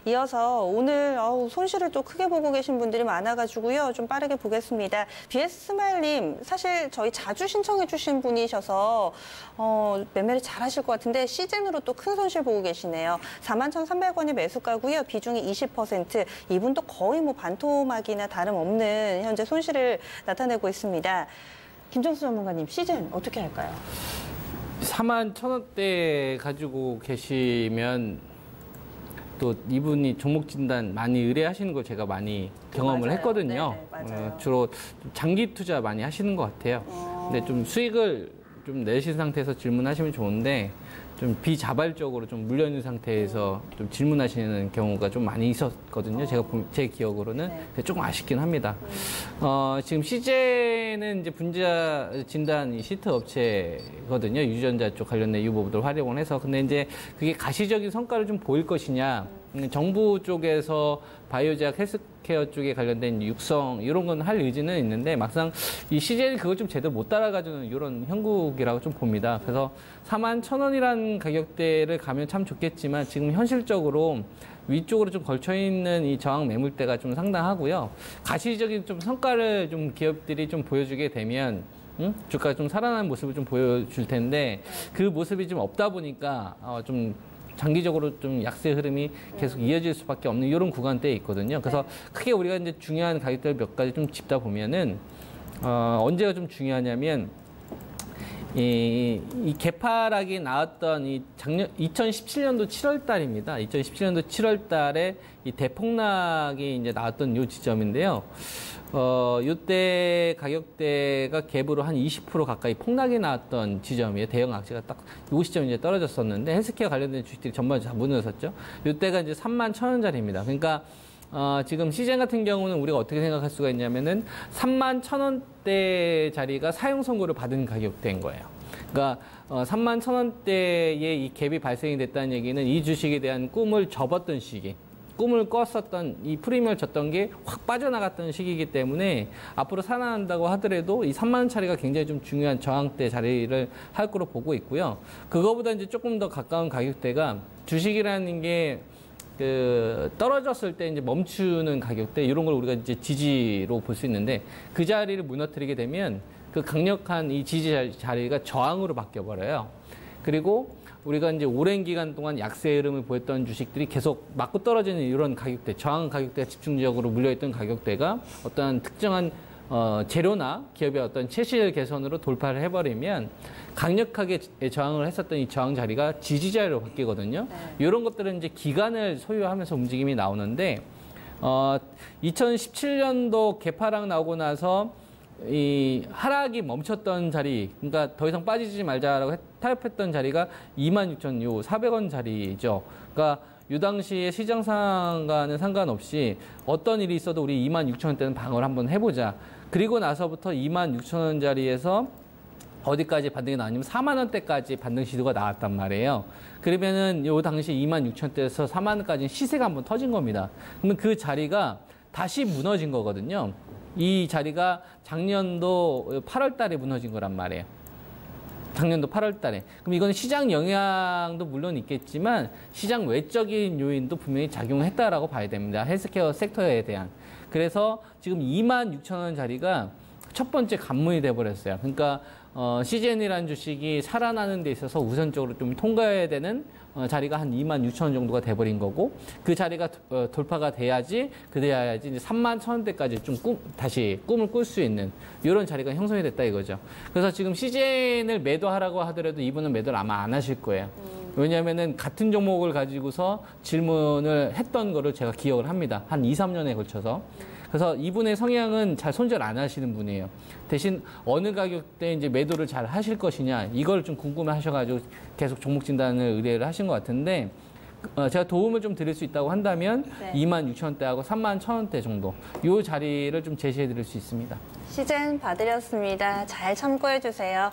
이어서 오늘 손실을 또 크게 보고 계신 분들이 많아가지고요. 좀 빠르게 보겠습니다. BS 스마일님, 사실 저희 자주 신청해 주신 분이셔서 매매를 잘 하실 것 같은데 시즌으로 또 큰 손실 보고 계시네요. 41,300원이 매수가고요. 비중이 20%. 이분도 거의 뭐 반토막이나 다름없는 현재 손실을 나타내고 있습니다. 김정수 전문가님, 시즌 어떻게 할까요? 41,000원대 가지고 계시면 또 이분이 종목 진단 많이 의뢰하시는 걸 제가 많이 경험을 맞아요. 했거든요. 네네, 맞아요. 주로 장기 투자 많이 하시는 것 같아요. 근데 좀 수익을 좀 내신 상태에서 질문하시면 좋은데 좀 비자발적으로 좀 물려 있는 상태에서 좀 질문하시는 경우가 좀 많이 있었거든요. 제 기억으로는. 네. 조금 아쉽긴 합니다. 지금 CJ는 이제 분자 진단 시트 업체거든요. 유전자 쪽 관련된 유보들 활용을 해서. 근데 이제 그게 가시적인 성과를 좀 보일 것이냐. 정부 쪽에서 바이오제약 헬스케어 쪽에 관련된 육성 이런 건 할 의지는 있는데 막상 이 CJ는 그걸 좀 제대로 못 따라가주는 이런 형국이라고 좀 봅니다. 그래서 41,000원이라는 가격대를 가면 참 좋겠지만 지금 현실적으로 위쪽으로 좀 걸쳐 있는 이 저항 매물대가 좀 상당하고요. 가시적인 좀 성과를 좀 기업들이 좀 보여주게 되면 주가가 좀 살아나는 모습을 좀 보여줄 텐데 그 모습이 좀 없다 보니까 좀 장기적으로 좀 약세 흐름이 계속 이어질 수밖에 없는 이런 구간대에 있거든요. 그래서 크게 우리가 이제 중요한 가격대를 몇 가지 좀 짚다 보면은 언제가 좀 중요하냐면 이 개파락이 나왔던 이 작년 2017년도 7월 달입니다. 2017년도 7월 달에 이 대폭락이 이제 나왔던 요 지점인데요. 요때 가격대가 갭으로 한 20% 가까이 폭락이 나왔던 지점이에요. 대형 악재가 딱 요 시점에 이제 떨어졌었는데 헬스케어 관련된 주식들이 전반적으로 다 무너졌죠. 요때가 이제 31,000원짜리입니다. 그러니까 지금 시젠 같은 경우는 우리가 어떻게 생각할 수가 있냐면은 31,000원대 자리가 사용 선고를 받은 가격대인 거예요. 그러니까 31,000원대에 이 갭이 발생이 됐다는 얘기는 이 주식에 대한 꿈을 접었던 시기. 꿈을 꿨었던 이 프리미엄을 졌던 게 확 빠져나갔던 시기이기 때문에 앞으로 살아난다고 하더라도 이 3만 원짜리가 굉장히 좀 중요한 저항대 자리를 할 거로 보고 있고요. 그거보다 이제 조금 더 가까운 가격대가 주식이라는 게 떨어졌을 때 이제 멈추는 가격대 이런 걸 우리가 이제 지지로 볼 수 있는데 그 자리를 무너뜨리게 되면 그 강력한 이 지지 자리가 저항으로 바뀌어 버려요. 그리고 우리가 이제 오랜 기간 동안 약세 흐름을 보였던 주식들이 계속 맞고 떨어지는 이런 가격대, 저항 가격대가 집중적으로 물려있던 가격대가 어떠한 특정한 재료나 기업의 어떤 체질 개선으로 돌파를 해버리면 강력하게 저항을 했었던 이 저항 자리가 지지 자리로 바뀌거든요. 이런 것들은 이제 기간을 소유하면서 움직임이 나오는데 2017년도 개파락 나오고 나서 이 하락이 멈췄던 자리, 그러니까 더 이상 빠지지 말자라고 타협했던 자리가 26,400원 자리죠. 그러니까 이 당시에 시장 상황과는 상관없이 어떤 일이 있어도 우리 26,000원대는 방어를 한번 해보자. 그리고 나서부터 26,000원 자리에서 어디까지 반등이 나왔냐면 4만 원대까지 반등 시도가 나왔단 말이에요. 그러면은 요 당시 26,000원대에서 4만 원까지 시세가 한번 터진 겁니다. 그러면 그 자리가 다시 무너진 거거든요. 이 자리가 작년도 8월 달에 무너진 거란 말이에요. 작년도 8월 달에. 그럼 이건 시장 영향도 물론 있겠지만 시장 외적인 요인도 분명히 작용했다라고 봐야 됩니다. 헬스케어 섹터에 대한. 그래서 지금 26,000원 자리가 첫 번째 관문이 돼버렸어요. 그러니까 CGN이라는 주식이 살아나는 데 있어서 우선적으로 좀 통과해야 되는 자리가 한 26,000원 정도가 돼버린 거고 그 자리가 돌파가 돼야지 그래야지 이제 31,000원대까지 좀 다시 꿈을 꿀 수 있는 이런 자리가 형성이 됐다 이거죠. 그래서 지금 CGN을 매도하라고 하더라도 이분은 매도를 아마 안 하실 거예요. 왜냐하면은 같은 종목을 가지고서 질문을 했던 거를 제가 기억을 합니다. 한 2, 3년에 걸쳐서. 그래서 이분의 성향은 잘 손절 안 하시는 분이에요. 대신 어느 가격대에 이제 매도를 잘 하실 것이냐 이걸 좀 궁금해 하셔가지고 계속 종목 진단을 의뢰를 하신 것 같은데 제가 도움을 좀 드릴 수 있다고 한다면 26,000원대하고 31,000원대 정도 이 자리를 좀 제시해 드릴 수 있습니다. 시즌 봐드렸습니다. 잘 참고해 주세요.